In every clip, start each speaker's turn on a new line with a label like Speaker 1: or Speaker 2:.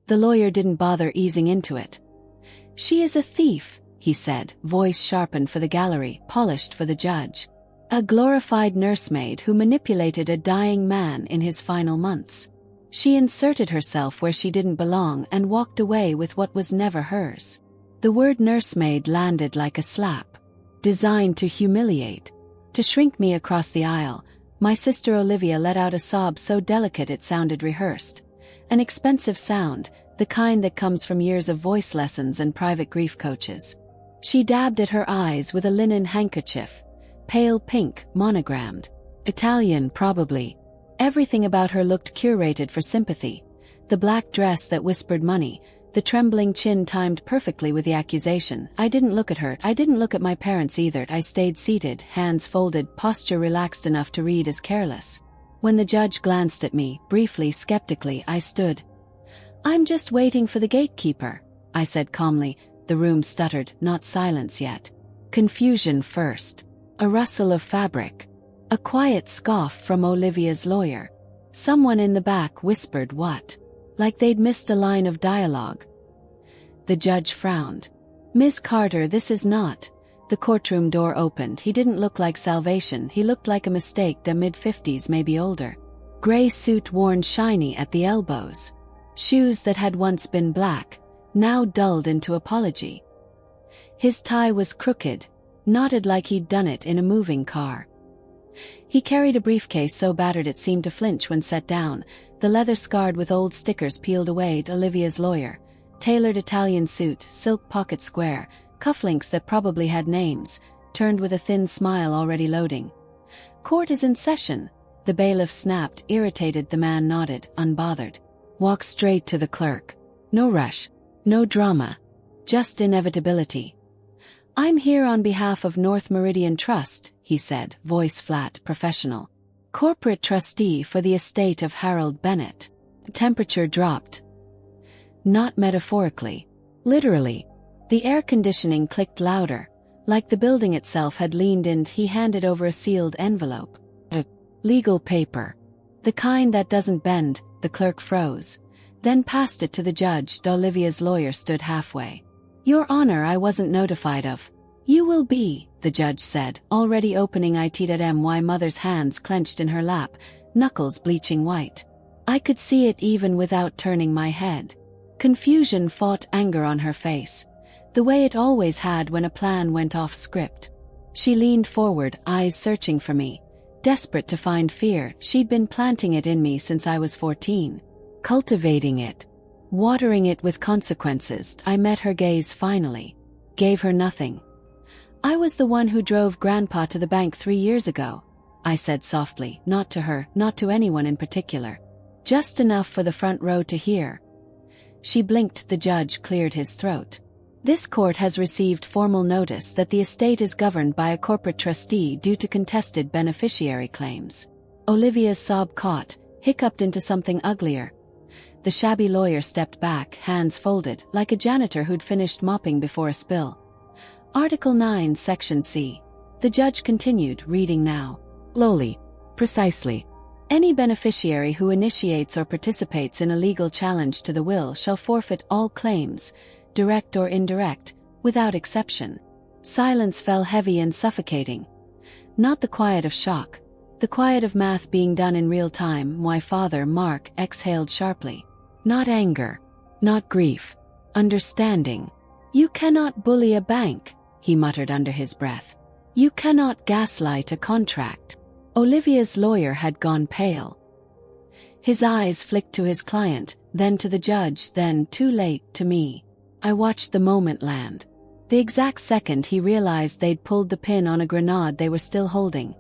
Speaker 1: The lawyer didn't bother easing into it. "She is a thief," he said, voice sharpened for the gallery, polished for the judge. "A glorified nursemaid who manipulated a dying man in his final months. She inserted herself where she didn't belong and walked away with what was never hers." The word nursemaid landed like a slap. Designed to humiliate, to shrink me across the aisle. My sister Olivia let out a sob so delicate it sounded rehearsed. An expensive sound, the kind that comes from years of voice lessons and private grief coaches. She dabbed at her eyes with a linen handkerchief, pale pink, monogrammed. Italian, probably. Everything about her looked curated for sympathy. The black dress that whispered money, the trembling chin timed perfectly with the accusation. I didn't look at her, I didn't look at my parents either. I stayed seated, hands folded, posture relaxed enough to read as careless. When the judge glanced at me, briefly, skeptically, I stood. "I'm just waiting for the gatekeeper," I said calmly. The room stuttered, not silence yet. Confusion first. A rustle of fabric. A quiet scoff from Olivia's lawyer. Someone in the back whispered what? Like they'd missed a line of dialogue. The judge frowned. "Ms. Carter, this is not." The courtroom door opened. He didn't look like salvation, he looked like a mistake, a mid-50s, maybe older. Gray suit worn shiny at the elbows. Shoes that had once been black, now dulled into apology. His tie was crooked, knotted like he'd done it in a moving car. He carried a briefcase so battered it seemed to flinch when set down, the leather scarred with old stickers peeled away. Olivia's lawyer. Tailored Italian suit, silk pocket square, cufflinks that probably had names, turned with a thin smile already loading. "Court is in session," the bailiff snapped, irritated. The man nodded, unbothered. "Walk straight to the clerk. No rush, no drama, just inevitability." "I'm here on behalf of North Meridian Trust," he said, voice flat, professional. "Corporate trustee for the estate of Harold Bennett." Temperature dropped. Not metaphorically. Literally. The air conditioning clicked louder, like the building itself had leaned in. He handed over a sealed envelope. "A legal paper. The kind that doesn't bend." The clerk froze, then passed it to the judge. Olivia's lawyer stood halfway. "Your Honor, I wasn't notified of." "You will be," the judge said, already opening it at my mother's hands clenched in her lap, knuckles bleaching white. I could see it even without turning my head. Confusion fought anger on her face, the way it always had when a plan went off script. She leaned forward, eyes searching for me, desperate to find fear. She'd been planting it in me since I was 14. Cultivating it. Watering it with consequences. I met her gaze finally. Gave her nothing. "I was the one who drove Grandpa to the bank 3 years ago," I said softly, not to her, not to anyone in particular. Just enough for the front row to hear. She blinked. The judge cleared his throat. "This court has received formal notice that the estate is governed by a corporate trustee due to contested beneficiary claims." Olivia's sob caught, hiccuped into something uglier. The shabby lawyer stepped back, hands folded, like a janitor who'd finished mopping before a spill. Article 9, Section C. The judge continued, reading now. Lowly. Precisely. "Any beneficiary who initiates or participates in a legal challenge to the will shall forfeit all claims, direct or indirect, without exception." Silence fell heavy and suffocating. Not the quiet of shock. The quiet of math being done in real time. My father, Mark, exhaled sharply. Not anger. Not grief. Understanding. "You cannot bully a bank," he muttered under his breath. "You cannot gaslight a contract." Olivia's lawyer had gone pale. His eyes flicked to his client, then to the judge, then, too late, to me. I watched the moment land. The exact second he realized they'd pulled the pin on a grenade they were still holding.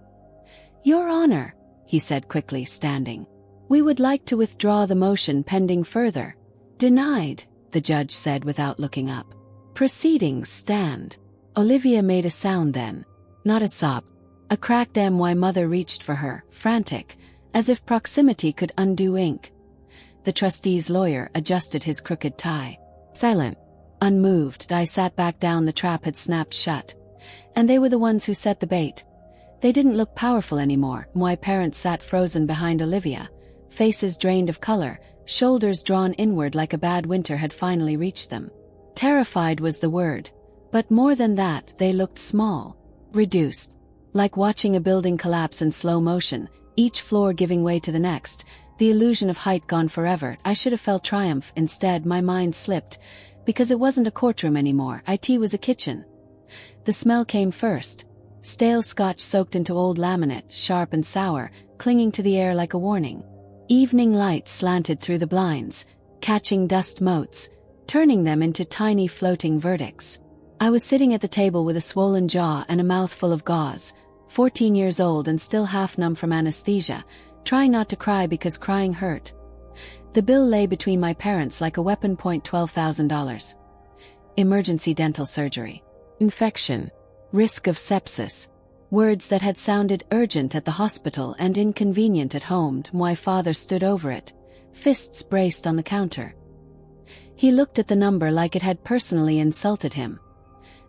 Speaker 1: "Your Honor," he said quickly, standing. "We would like to withdraw the motion pending further." "Denied," the judge said without looking up. "Proceedings stand." Olivia made a sound then. Not a sob. A cracked my mother reached for her, frantic, as if proximity could undo ink. The trustee's lawyer adjusted his crooked tie. Silent. Unmoved, I sat back down. The trap had snapped shut. And they were the ones who set the bait. They didn't look powerful anymore. My parents sat frozen behind Olivia, faces drained of color, shoulders drawn inward like a bad winter had finally reached them. Terrified was the word, but more than that, they looked small, reduced. Like watching a building collapse in slow motion, each floor giving way to the next, the illusion of height gone forever. I should have felt triumph. Instead, my mind slipped, because it wasn't a courtroom anymore. It was a kitchen. The smell came first. Stale scotch soaked into old laminate, sharp and sour, clinging to the air like a warning. Evening light slanted through the blinds, catching dust motes, turning them into tiny floating verdicts. I was sitting at the table with a swollen jaw and a mouth full of gauze, 14 years old and still half numb from anesthesia, trying not to cry because crying hurt. The bill lay between my parents like a weapon. $12,000. Emergency dental surgery. Infection. Risk of sepsis. Words that had sounded urgent at the hospital and inconvenient at home. My father stood over it, fists braced on the counter. He looked at the number like it had personally insulted him.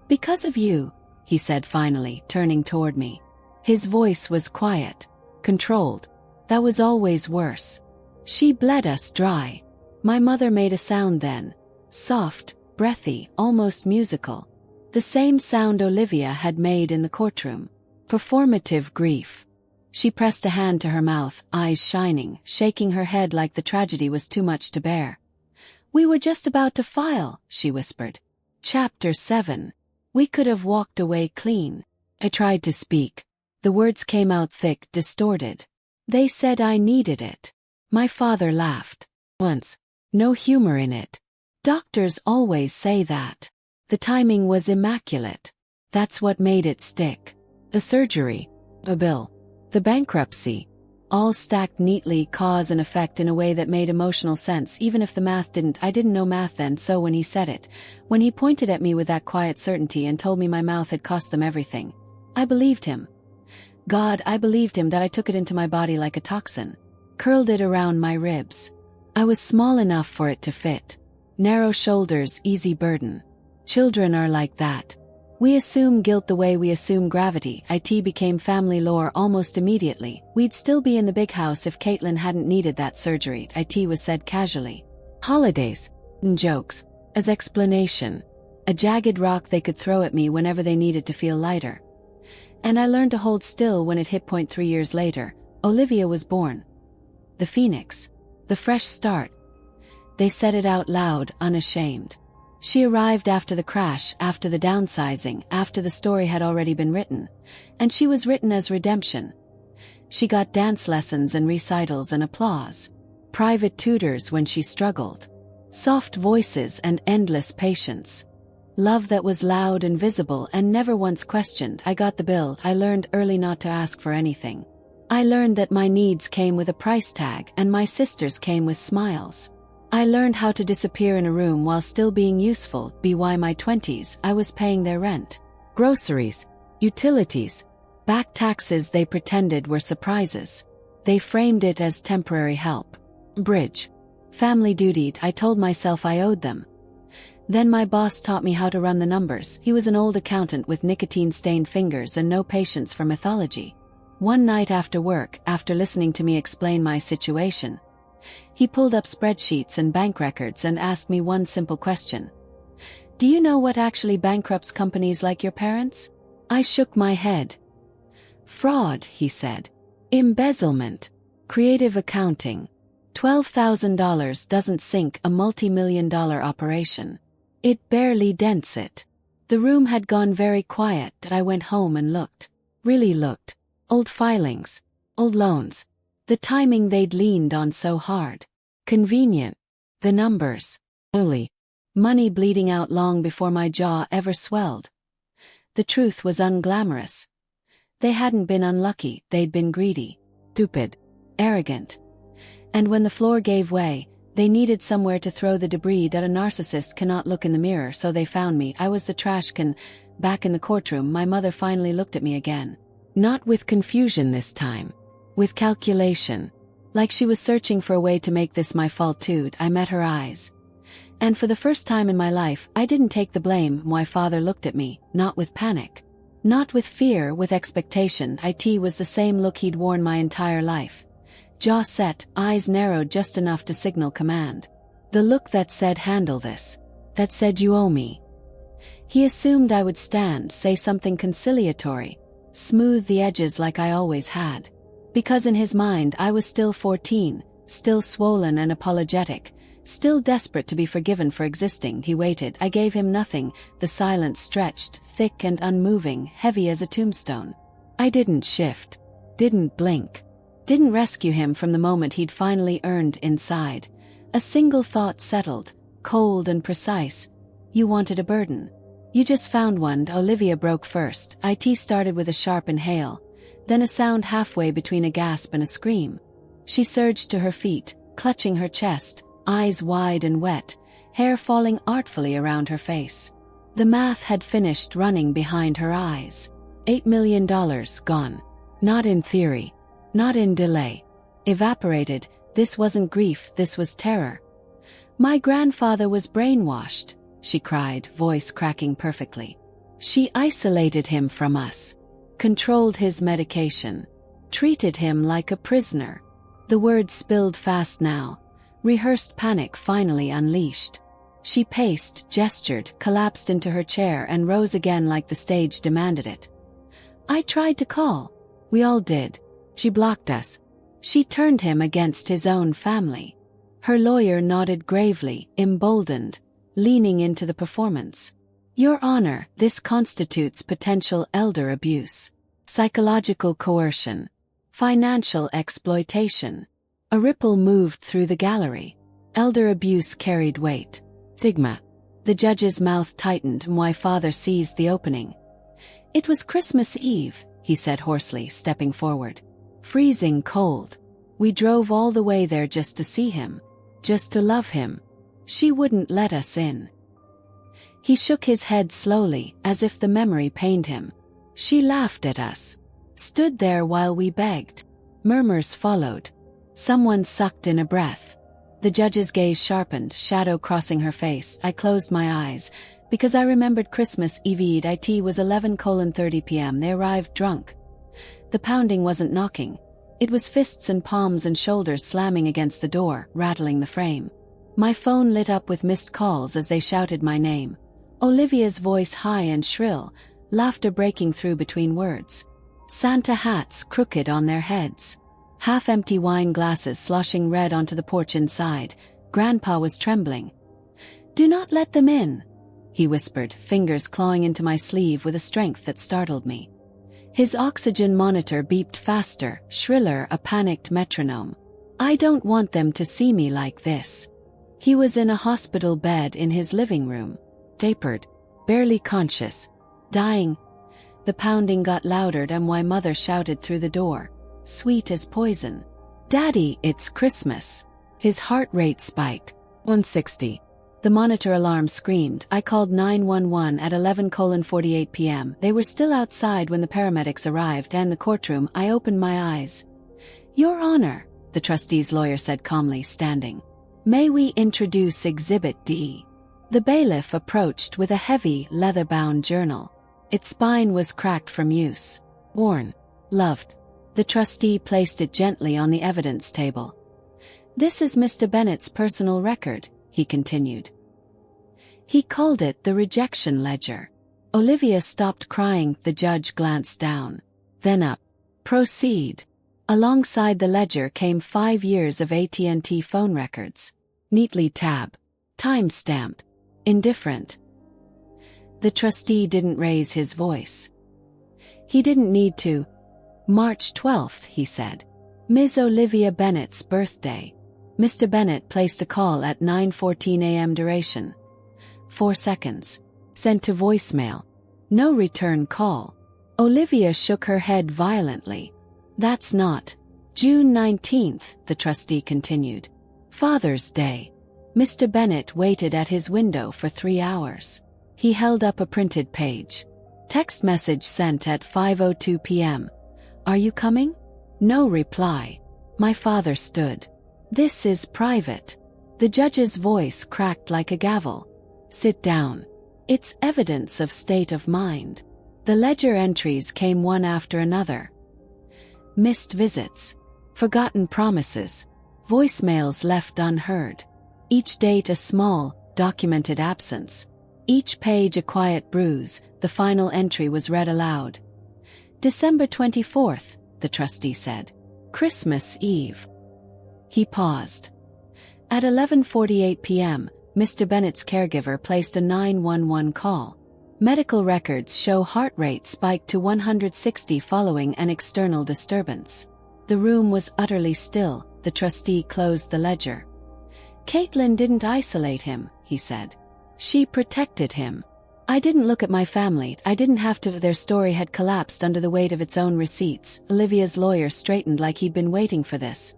Speaker 1: "Because of you," he said finally, turning toward me. His voice was quiet, controlled. That was always worse. "She bled us dry." My mother made a sound then. Soft, breathy, almost musical. The same sound Olivia had made in the courtroom. Performative grief. She pressed a hand to her mouth, eyes shining, shaking her head like the tragedy was too much to bear. "We were just about to file," she whispered. Chapter 7. We could have walked away clean. I tried to speak. The words came out thick, distorted. "They said I needed it." My father laughed. "Once. No humor in it. Doctors always say that." The timing was immaculate. That's what made it stick. A surgery. A bill. The bankruptcy. All stacked neatly, cause and effect in a way that made emotional sense even if the math didn't. I didn't know math then, so when he said it, when he pointed at me with that quiet certainty and told me my mouth had cost them everything, I believed him. God, I believed him that I took it into my body like a toxin. Curled it around my ribs. I was small enough for it to fit. Narrow shoulders, easy burden. Children are like that. We assume guilt the way we assume gravity. It became family lore almost immediately. We'd still be in the big house if Caitlin hadn't needed that surgery, it was said casually. Holidays. Jokes. As explanation. A jagged rock they could throw at me whenever they needed to feel lighter. And I learned to hold still when it hit point 3 years later. Olivia was born. The phoenix. The fresh start. They said it out loud, unashamed. She arrived after the crash, after the downsizing, after the story had already been written. And she was written as redemption. She got dance lessons and recitals and applause. Private tutors when she struggled. Soft voices and endless patience. Love that was loud and visible and never once questioned. I got the bill. I learned early not to ask for anything. I learned that my needs came with a price tag and my sisters came with smiles. I learned how to disappear in a room while still being useful. By my 20s, I was paying their rent. Groceries. Utilities. Back taxes they pretended were surprises. They framed it as temporary help. Bridge. Family duty. I told myself I owed them. Then my boss taught me how to run the numbers. He was an old accountant with nicotine-stained fingers and no patience for mythology. One night after work, after listening to me explain my situation, he pulled up spreadsheets and bank records and asked me one simple question. "Do you know what actually bankrupts companies like your parents?" I shook my head. "Fraud," he said. "Embezzlement. Creative accounting. $12,000 doesn't sink a multi-million-dollar operation. It barely dents it." The room had gone very quiet. I went home and looked. Really looked. Old filings. Old loans. The timing they'd leaned on so hard. Convenient. The numbers. Only. Money bleeding out long before my jaw ever swelled. The truth was unglamorous. They hadn't been unlucky, they'd been greedy. Stupid. Arrogant. And when the floor gave way, they needed somewhere to throw the debris that a narcissist cannot look in the mirror, so they found me. I was the trash can. Back in the courtroom, my mother finally looked at me again. Not with confusion this time. With calculation. Like she was searching for a way to make this my fault too. I met her eyes. And for the first time in my life, I didn't take the blame. My father looked at me, not with panic. Not with fear, with expectation. It was the same look he'd worn my entire life. Jaw set, eyes narrowed just enough to signal command. The look that said handle this. That said you owe me. He assumed I would stand, say something conciliatory, smooth the edges like I always had. Because in his mind I was still 14, still swollen and apologetic, still desperate to be forgiven for existing. He waited. I gave him nothing. The silence stretched, thick and unmoving, heavy as a tombstone. I didn't shift. Didn't blink. Didn't rescue him from the moment he'd finally earned inside. A single thought settled, cold and precise. You wanted a burden. You just found one. Olivia broke first. It started with a sharp inhale, then a sound halfway between a gasp and a scream. She surged to her feet, clutching her chest, eyes wide and wet, hair falling artfully around her face. The math had finished running behind her eyes. $8 million gone. Not in theory. Not in delay. Evaporated. This wasn't grief, this was terror. My grandfather was brainwashed, she cried, voice cracking perfectly. She isolated him from us. Controlled his medication. Treated him like a prisoner. The words spilled fast now. Rehearsed panic finally unleashed. She paced, gestured, collapsed into her chair and rose again like the stage demanded it. I tried to call. We all did. She blocked us. She turned him against his own family. Her lawyer nodded gravely, emboldened, leaning into the performance. Your Honor, this constitutes potential elder abuse, psychological coercion, financial exploitation. A ripple moved through the gallery. Elder abuse carried weight. Sigma. The judge's mouth tightened. My father seized the opening. It was Christmas Eve, he said hoarsely, stepping forward. Freezing cold. We drove all the way there just to see him. Just to love him. She wouldn't let us in. He shook his head slowly, as if the memory pained him. She laughed at us. Stood there while we begged. Murmurs followed. Someone sucked in a breath. The judge's gaze sharpened, shadow crossing her face. I closed my eyes, because I remembered Christmas Eve. It was 11:30 p.m. They arrived drunk. The pounding wasn't knocking. It was fists and palms and shoulders slamming against the door, rattling the frame. My phone lit up with missed calls as they shouted my name. Olivia's voice high and shrill, laughter breaking through between words. Santa hats crooked on their heads. Half-empty wine glasses sloshing red onto the porch inside. Grandpa was trembling. Do not let them in, he whispered, fingers clawing into my sleeve with a strength that startled me. His oxygen monitor beeped faster, shriller, a panicked metronome. I don't want them to see me like this. He was in a hospital bed in his living room. Tapered, barely conscious, dying. The pounding got louder and my mother shouted through the door. Sweet as poison. Daddy, it's Christmas. His heart rate spiked. 160. The monitor alarm screamed. I called 911 at 11:48 p.m. They were still outside when the paramedics arrived and the courtroom. I opened my eyes. Your Honor, the trustee's lawyer said calmly, standing. May we introduce Exhibit D? The bailiff approached with a heavy, leather-bound journal. Its spine was cracked from use. Worn. Loved. The trustee placed it gently on the evidence table. This is Mr. Bennett's personal record, he continued. He called it the rejection ledger. Olivia stopped crying. The judge glanced down. Then up. Proceed. Alongside the ledger came 5 years of AT&T phone records. Neatly tabbed. Time-stamped. Indifferent. The trustee didn't raise his voice. He didn't need to. March 12th, he said. Ms. Olivia Bennett's birthday. Mr. Bennett placed a call at 9:14 a.m. duration. 4 seconds. Sent to voicemail. No return call. Olivia shook her head violently. That's not. June 19th, the trustee continued. Father's Day. Mr. Bennett waited at his window for 3 hours. He held up a printed page. Text message sent at 5:02 p.m. Are you coming? No reply. My father stood. This is private. The judge's voice cracked like a gavel. Sit down. It's evidence of state of mind. The ledger entries came one after another. Missed visits. Forgotten promises. Voicemails left unheard. Each date a small, documented absence. Each page a quiet bruise. The final entry was read aloud. December 24th, the trustee said. Christmas Eve. He paused. At 11:48 p.m., Mr. Bennett's caregiver placed a 911 call. Medical records show heart rate spiked to 160 following an external disturbance. The room was utterly still. The trustee closed the ledger. Caitlin didn't isolate him, he said. She protected him. I didn't look at my family. I didn't have to. Their story had collapsed under the weight of its own receipts. Olivia's lawyer straightened like he'd been waiting for this.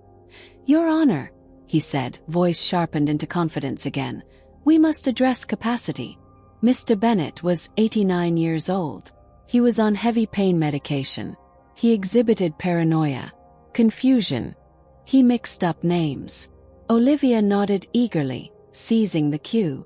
Speaker 1: Your Honor, he said, voice sharpened into confidence again. We must address capacity. Mr. Bennett was 89 years old. He was on heavy pain medication. He exhibited paranoia, confusion. He mixed up names. Olivia nodded eagerly, seizing the cue.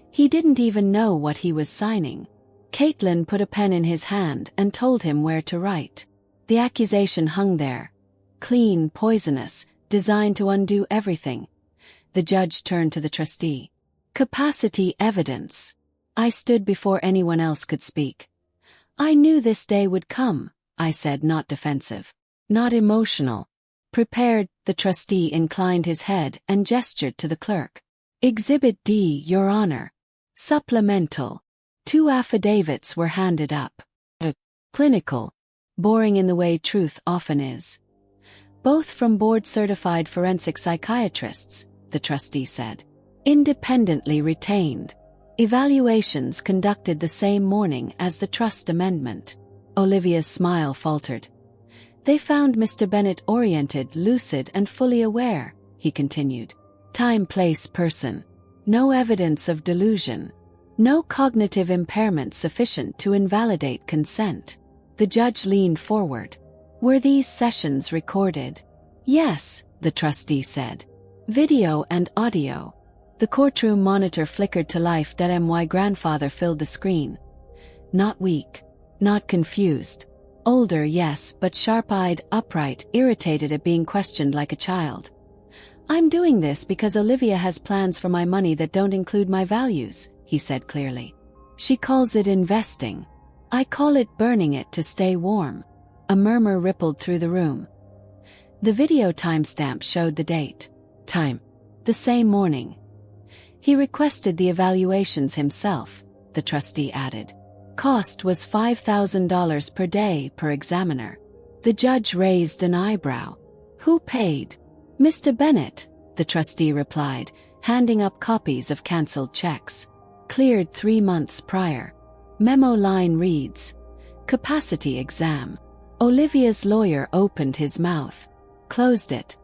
Speaker 1: He didn't even know what he was signing. Caitlin put a pen in his hand and told him where to write. The accusation hung there. Clean, poisonous, designed to undo everything. The judge turned to the trustee. Capacity evidence. I stood before anyone else could speak. I knew this day would come, I said, not defensive. Not emotional. Prepared, the trustee inclined his head and gestured to the clerk. Exhibit D, Your Honor. Supplemental. 2 affidavits were handed up. Clinical. Boring in the way truth often is. Both from board-certified forensic psychiatrists, the trustee said. Independently retained. Evaluations conducted the same morning as the trust amendment. Olivia's smile faltered. They found Mr. Bennett oriented, lucid, and fully aware, he continued. Time, place, person. No evidence of delusion. No cognitive impairment sufficient to invalidate consent. The judge leaned forward. Were these sessions recorded? Yes, the trustee said. Video and audio. The courtroom monitor flickered to life. My grandfather filled the screen. Not weak. Not confused. Older, yes, but sharp-eyed, upright, irritated at being questioned like a child. I'm doing this because Olivia has plans for my money that don't include my values, he said clearly. She calls it investing. I call it burning it to stay warm. A murmur rippled through the room. The video timestamp showed the date. Time. The same morning. He requested the evaluations himself, the trustee added. Cost was $5,000 per day per examiner. The judge raised an eyebrow. Who paid? Mr. Bennett, the trustee replied, handing up copies of cancelled checks. Cleared 3 months prior. Memo line reads, Capacity exam. Olivia's lawyer opened his mouth. Closed it.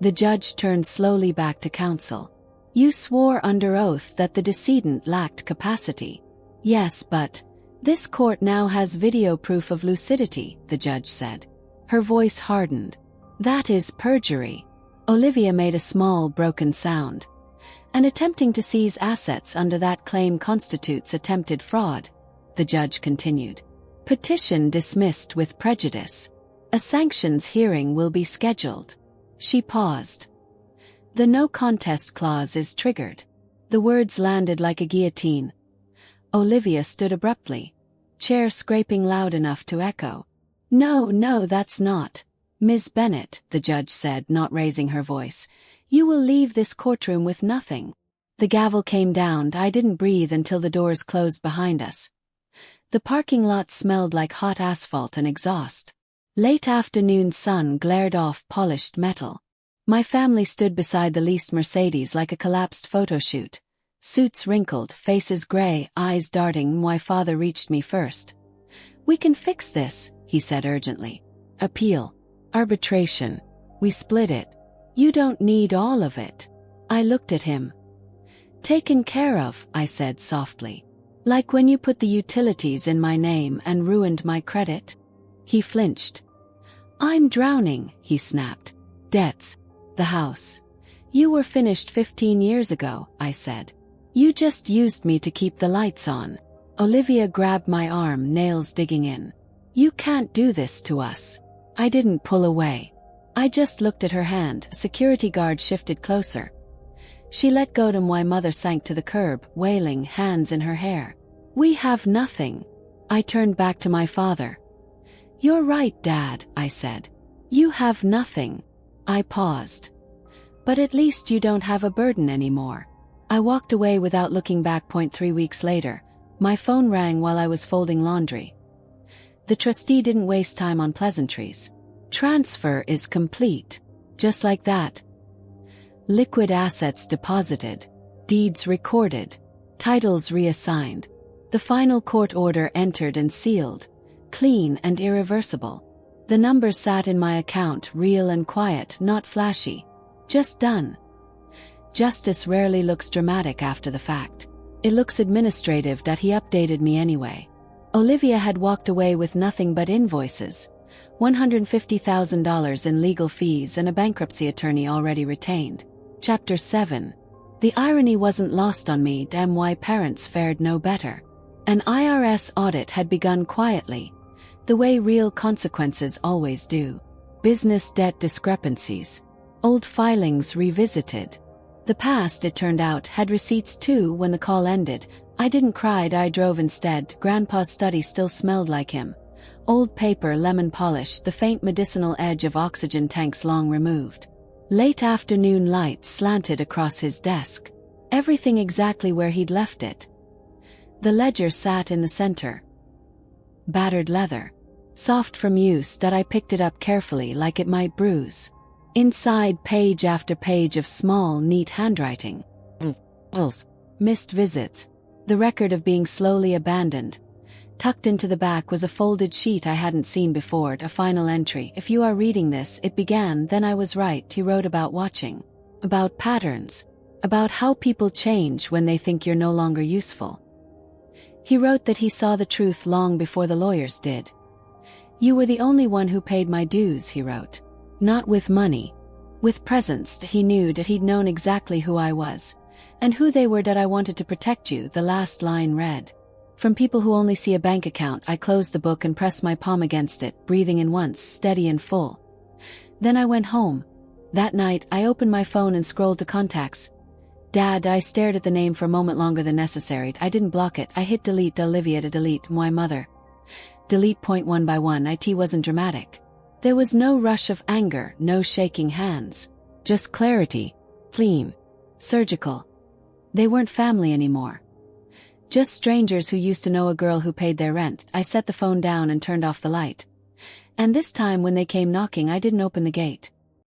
Speaker 1: The judge turned slowly back to counsel. You swore under oath that the decedent lacked capacity. Yes, but this court now has video proof of lucidity, the judge said. Her voice hardened. That is perjury. Olivia made a small, broken sound. And attempting to seize assets under that claim constitutes attempted fraud, the judge continued. Petition dismissed with prejudice. A sanctions hearing will be scheduled. She paused. The no contest clause is triggered. The words landed like a guillotine. Olivia stood abruptly, chair scraping loud enough to echo. No, that's not. Ms. Bennett, the judge said, not raising her voice. You will leave this courtroom with nothing. The gavel came down. I didn't breathe until the doors closed behind us. The parking lot smelled like hot asphalt and exhaust. Late afternoon sun glared off polished metal. My family stood beside the leased Mercedes like a collapsed photo shoot. Suits wrinkled, faces gray, eyes darting. My father reached me first. We can fix this, he said urgently. Appeal. Arbitration. We split it. You don't need all of it. I looked at him. Taken care of, I said softly. Like when you put the utilities in my name and ruined my credit? He flinched. I'm drowning, he snapped. Debts. The house. You were finished 15 years ago, I said. You just used me to keep the lights on. Olivia grabbed my arm, nails digging in. You can't do this to us. I didn't pull away. I just looked at her hand. A security guard shifted closer. She let go of my mother sank to the curb, wailing, hands in her hair. We have nothing. I turned back to my father. You're right, Dad, I said. You have nothing. I paused. But at least you don't have a burden anymore. I walked away without looking back. 3 weeks later, my phone rang while I was folding laundry. The trustee didn't waste time on pleasantries. Transfer is complete. Just like that. Liquid assets deposited. Deeds recorded. Titles reassigned. The final court order entered and sealed. Clean and irreversible. The numbers sat in my account, real and quiet, not flashy. Just done. Justice rarely looks dramatic after the fact. It looks administrative. That he updated me anyway. Olivia had walked away with nothing but invoices. $150,000 in legal fees and a bankruptcy attorney already retained. Chapter 7. The irony wasn't lost on me. My parents fared no better. An IRS audit had begun quietly, the way real consequences always do. Business debt discrepancies. Old filings revisited. The past, it turned out, had receipts too. When the call ended, I didn't cry. I drove instead. Grandpa's study still smelled like him. Old paper, lemon polish, the faint medicinal edge of oxygen tanks long removed. Late afternoon light slanted across his desk. Everything exactly where he'd left it. The ledger sat in the center. Battered leather. Soft from use. That I picked it up carefully like it might bruise. Inside, page after page of small, neat handwriting. Missed visits. The record of being slowly abandoned. Tucked into the back was a folded sheet I hadn't seen before. A final entry. If you are reading this, it began, then I was right. He wrote about watching. About patterns. About how people change when they think you're no longer useful. He wrote that he saw the truth long before the lawyers did. You were the only one who paid my dues, he wrote. Not with money. With presence. He knew that he'd known exactly who I was. And who they were. That I wanted to protect you. The last line read. From people who only see a bank account. I closed the book and pressed my palm against it, breathing in once, steady and full. Then I went home. That night, I opened my phone and scrolled to contacts. Dad. I stared at the name for a moment longer than necessary. I didn't block it. I hit delete. Olivia to delete. My mother. Delete. One by one. It wasn't dramatic. There was no rush of anger, no shaking hands. Just clarity. Clean. Surgical. They weren't family anymore. Just strangers who used to know a girl who paid their rent. I set the phone down and turned off the light. And this time when they came knocking, I didn't open the gate.